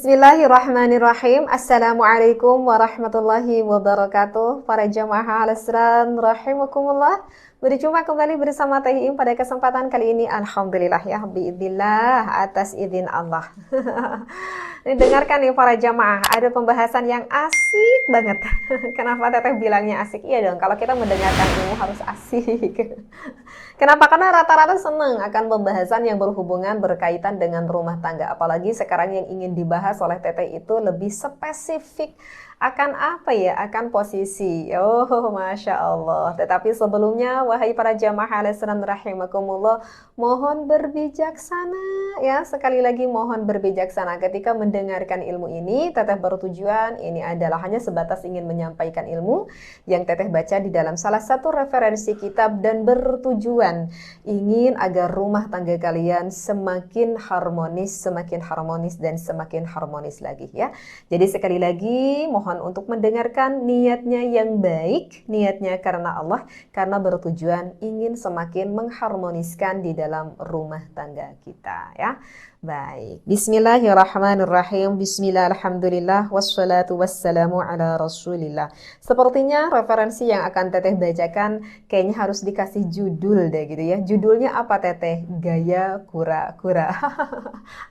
Bismillahirrahmanirrahim. Assalamualaikum warahmatullahi wabarakatuh. Para jamaah al-Islam rahimakumullah. Berjumpa kembali bersama Teh Iim pada kesempatan kali ini. Alhamdulillah ya, biidznillah, atas izin Allah. Dengarkan nih para jamaah, ada pembahasan yang asik banget. Kenapa Teteh bilangnya asik? Iya dong, kalau kita mendengarkan ilmu harus asik. Kenapa? Karena rata-rata senang akan pembahasan yang berhubungan berkaitan dengan rumah tangga. Apalagi sekarang yang ingin dibahas oleh Teteh itu lebih spesifik. Akan apa ya? Akan posisi. Oh, Masya Allah. Tetapi sebelumnya, wahai para jamaah al-Islam rahimakumullah, mohon berbijaksana ya. Sekali lagi mohon berbijaksana ketika mendengarkan ilmu ini. Teteh bertujuan ini adalah hanya sebatas ingin menyampaikan ilmu yang Teteh baca di dalam salah satu referensi kitab dan bertujuan ingin agar rumah tangga kalian semakin harmonis dan semakin harmonis lagi ya. Jadi sekali lagi mohon untuk mendengarkan, niatnya yang baik, niatnya karena Allah, karena bertujuan ingin semakin mengharmoniskan di dalam rumah tangga kita ya. Baik, bismillahirrahmanirrahim, bismillah, alhamdulillah, wassalatu wassalamu ala rasulillah. Sepertinya referensi yang akan Teteh bacakan kayaknya harus dikasih judul deh gitu ya. Judulnya apa Teteh? Gaya kura-kura.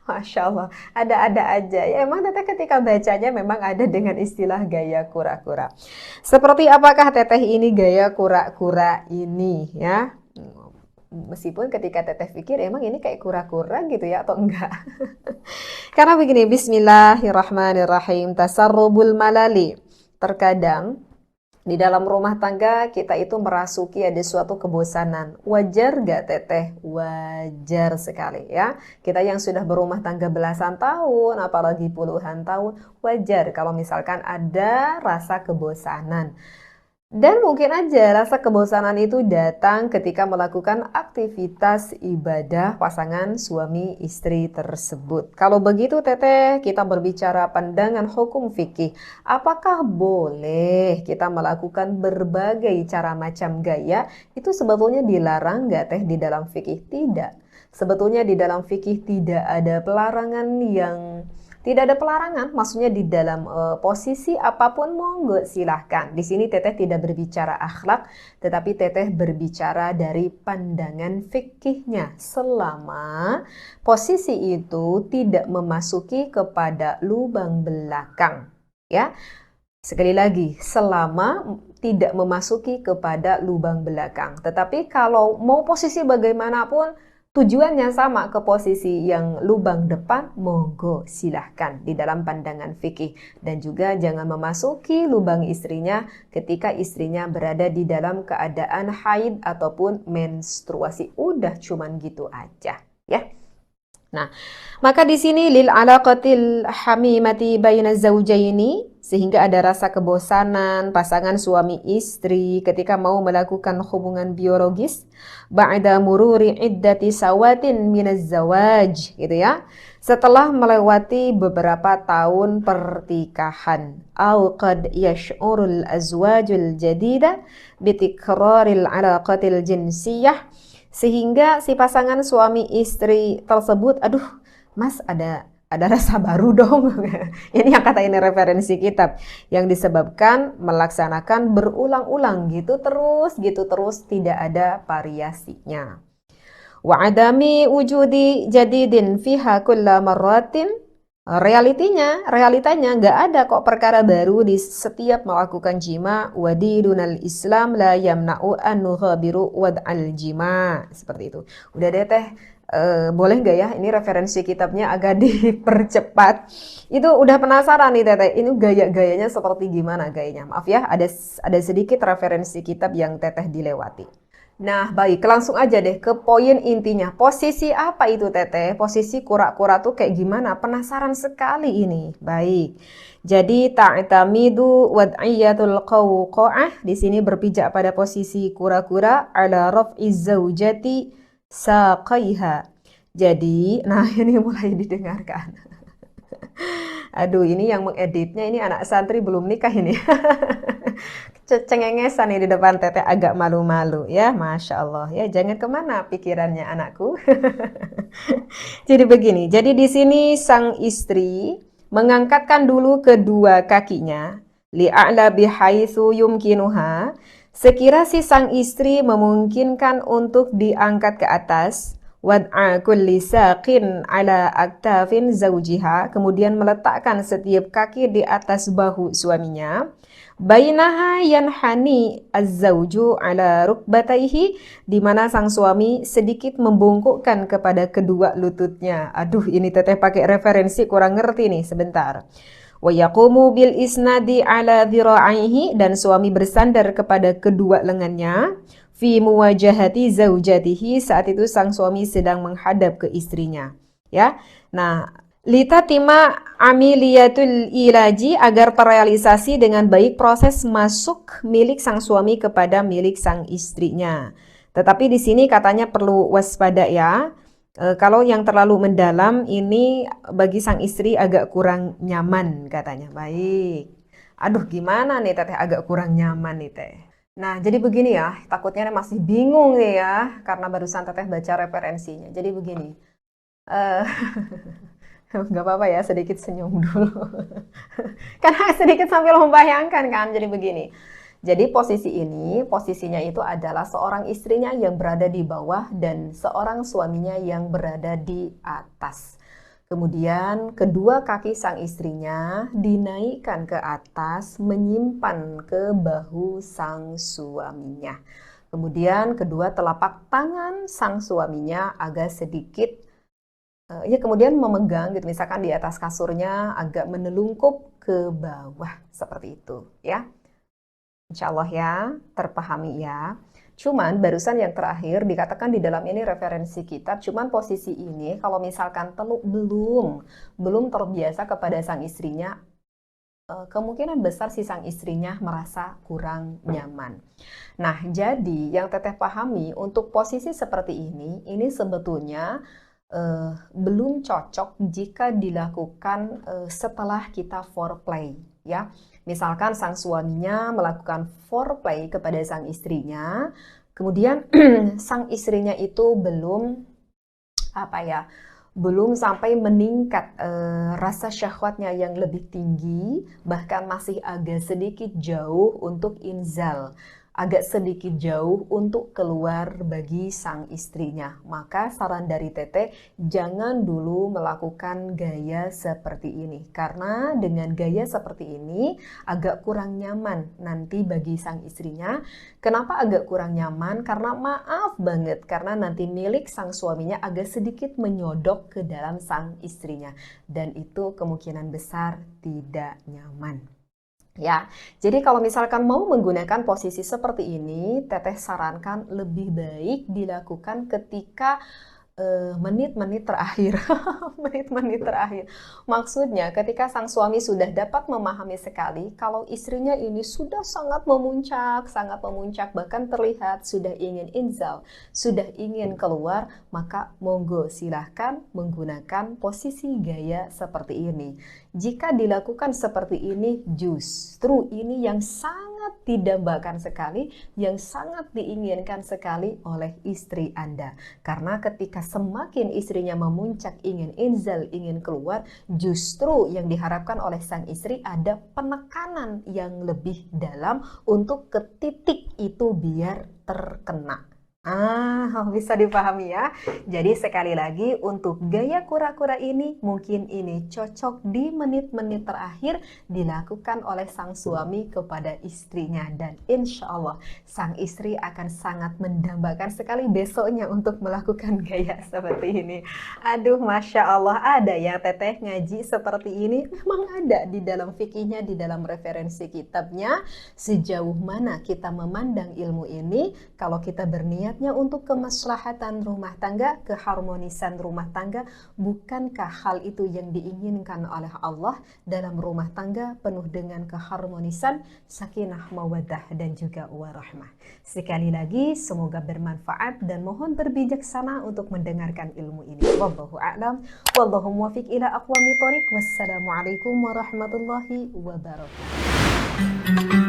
Masya Allah, ada-ada aja. Ya emang Teteh ketika bacanya memang ada dengan istilah gaya kura-kura. Seperti apakah Teteh ini gaya kura-kura ini ya? Meskipun ketika Teteh pikir emang ini kayak kura-kura gitu ya atau enggak. Karena begini, bismillahirrahmanirrahim, tasarrubul malali. Terkadang di dalam rumah tangga kita itu merasuki ada suatu kebosanan. Wajar gak Teteh? Wajar sekali ya. Kita yang sudah berumah tangga belasan tahun, apalagi puluhan tahun, wajar kalau misalkan ada rasa kebosanan. Dan mungkin aja rasa kebosanan itu datang ketika melakukan aktivitas ibadah pasangan suami istri tersebut. Kalau begitu Teteh, kita berbicara pandangan hukum fikih. Apakah boleh kita melakukan berbagai cara macam gaya? Itu sebetulnya dilarang nggak Teh di dalam fikih? Tidak. Sebetulnya di dalam fikih tidak ada pelarangan tidak ada pelarangan, maksudnya di dalam posisi apapun monggo silahkan. Di sini Teteh tidak berbicara akhlak, tetapi Teteh berbicara dari pandangan fikihnya. Selama posisi itu tidak memasuki kepada lubang belakang. Ya, sekali lagi, selama tidak memasuki kepada lubang belakang. Tetapi kalau mau posisi bagaimanapun, tujuannya sama ke posisi yang lubang depan, monggo silahkan di dalam pandangan fikih. Dan juga jangan memasuki lubang istrinya ketika istrinya berada di dalam keadaan haid ataupun menstruasi. Udah cuman gitu aja ya. Nah, maka di sini lil alaqatil hamimati baina zaujaini, sehingga ada rasa kebosanan pasangan suami istri ketika mau melakukan hubungan biologis ba'da mururi iddati sawatin minaz zawaj gitu ya. Setelah melewati beberapa tahun pertikahan, au qad yash'urul azwajul jadida bitikraril alaqatil jinsiyah, sehingga si pasangan suami istri tersebut, aduh mas ada rasa baru dong. Ini yang kata ini referensi kitab, yang disebabkan melaksanakan berulang-ulang gitu terus tidak ada variasinya. Wa adami wujudi jadidin fiha kulla marratin. Realitanya nggak ada kok perkara baru di setiap melakukan jima. Wadidunal Islam la yamna'u an nughabiru wad'al jima. Seperti itu. Udah deh Teh, boleh nggak ya ini referensi kitabnya agak dipercepat. Itu udah penasaran nih Teteh, ini gaya-gayanya seperti gimana gayanya. Maaf ya, ada sedikit referensi kitab yang Teteh dilewati. Nah, baik, langsung aja deh ke poin intinya. Posisi apa itu Teteh? Posisi kura-kura tuh kayak gimana? Penasaran sekali ini. Baik. Jadi ta'tamidu wad'iyatul qawqa'ah di sini berpijak pada posisi kura-kura ala raf'iz zaujati saqaiha. Jadi, nah ini mulai didengarkan. Aduh, ini yang mengeditnya ini anak santri belum nikah ini. Cengengesan nih di depan Teteh, agak malu-malu ya, Masya Allah ya, jangan kemana pikirannya anakku. Jadi begini, jadi di sini sang istri mengangkatkan dulu kedua kakinya, li'a'la bihaitsu yumkinuha, sekira si sang istri memungkinkan untuk diangkat ke atas, wad'a kulli saqin ala aktafin zawjiha, kemudian meletakkan setiap kaki di atas bahu suaminya, bainaha yanhani az-zawju ala rukbataihi, di mana sang suami sedikit membungkukkan kepada kedua lututnya. Aduh, ini teteh pakai referensi kurang ngerti nih, sebentar. Wa yaqumu bil isnadi ala dhira'aihi, dan suami bersandar kepada kedua lengannya, fi muwajahati zaujatihi, saat itu sang suami sedang menghadap ke istrinya. Ya. Nah, litatima amiliyatul ilaji, agar terrealisasi dengan baik proses masuk milik sang suami kepada milik sang istrinya. Tetapi di sini katanya perlu waspada ya. Kalau yang terlalu mendalam ini bagi sang istri agak kurang nyaman katanya. Baik. Aduh, gimana nih teteh agak kurang nyaman nih teh. Nah, jadi begini ya, takutnya masih bingung nih ya, karena barusan teteh baca referensinya. Jadi begini. Eh nggak apa-apa ya, sedikit senyum dulu. Karena sedikit sambil membayangkan kan, jadi begini. Jadi posisinya itu adalah seorang istrinya yang berada di bawah dan seorang suaminya yang berada di atas. Kemudian kedua kaki sang istrinya dinaikkan ke atas, menyimpan ke bahu sang suaminya. Kemudian kedua telapak tangan sang suaminya agak sedikit kemudian memegang gitu, misalkan di atas kasurnya agak menelungkup ke bawah seperti itu ya. Insya Allah ya, terpahami ya. Cuman barusan yang terakhir dikatakan di dalam ini referensi kitab, cuman posisi ini kalau misalkan belum terbiasa kepada sang istrinya, kemungkinan besar si sang istrinya merasa kurang nyaman. Nah, jadi yang teteh pahami untuk posisi seperti ini sebetulnya belum cocok jika dilakukan setelah kita foreplay ya. Misalkan sang suaminya melakukan foreplay kepada sang istrinya, kemudian sang istrinya itu belum sampai meningkat rasa syahwatnya yang lebih tinggi, bahkan masih agak sedikit jauh untuk inzal, agak sedikit jauh untuk keluar bagi sang istrinya. Maka saran dari teteh, jangan dulu melakukan gaya seperti ini. Karena dengan gaya seperti ini agak kurang nyaman nanti bagi sang istrinya. Kenapa agak kurang nyaman? Karena maaf banget, karena nanti milik sang suaminya agak sedikit menyodok ke dalam sang istrinya. Dan itu kemungkinan besar tidak nyaman. Ya, jadi kalau misalkan mau menggunakan posisi seperti ini, teteh sarankan lebih baik dilakukan ketika menit-menit terakhir. Menit-menit terakhir. Maksudnya ketika sang suami sudah dapat memahami sekali kalau istrinya ini sudah sangat memuncak, bahkan terlihat sudah ingin inzal, sudah ingin keluar, maka monggo silahkan menggunakan posisi gaya seperti ini. Jika dilakukan seperti ini, justru ini yang sangat didambakan sekali, yang sangat diinginkan sekali oleh istri Anda. Karena ketika semakin istrinya memuncak, ingin inzal, ingin keluar, justru yang diharapkan oleh sang istri ada penekanan yang lebih dalam untuk ke titik itu biar terkena. Bisa dipahami ya. Jadi sekali lagi untuk gaya kura-kura ini mungkin ini cocok di menit-menit terakhir dilakukan oleh sang suami kepada istrinya, dan insya Allah sang istri akan sangat mendambakan sekali besoknya untuk melakukan gaya seperti ini. Aduh, Masya Allah, ada ya teteh ngaji seperti ini? Memang ada di dalam fikihnya, di dalam referensi kitabnya. Sejauh mana kita memandang ilmu ini, kalau kita berniat untuk kemaslahatan rumah tangga, keharmonisan rumah tangga, bukankah hal itu yang diinginkan oleh Allah dalam rumah tangga penuh dengan keharmonisan, sakinah, mawaddah, dan juga warahmah. Sekali lagi, semoga bermanfaat dan mohon berbijaksana untuk mendengarkan ilmu ini. Wallahu a'lam, wallahu muwaffiq ila aqwamit thoriq. Wassalamualaikum warahmatullahi wabarakatuh.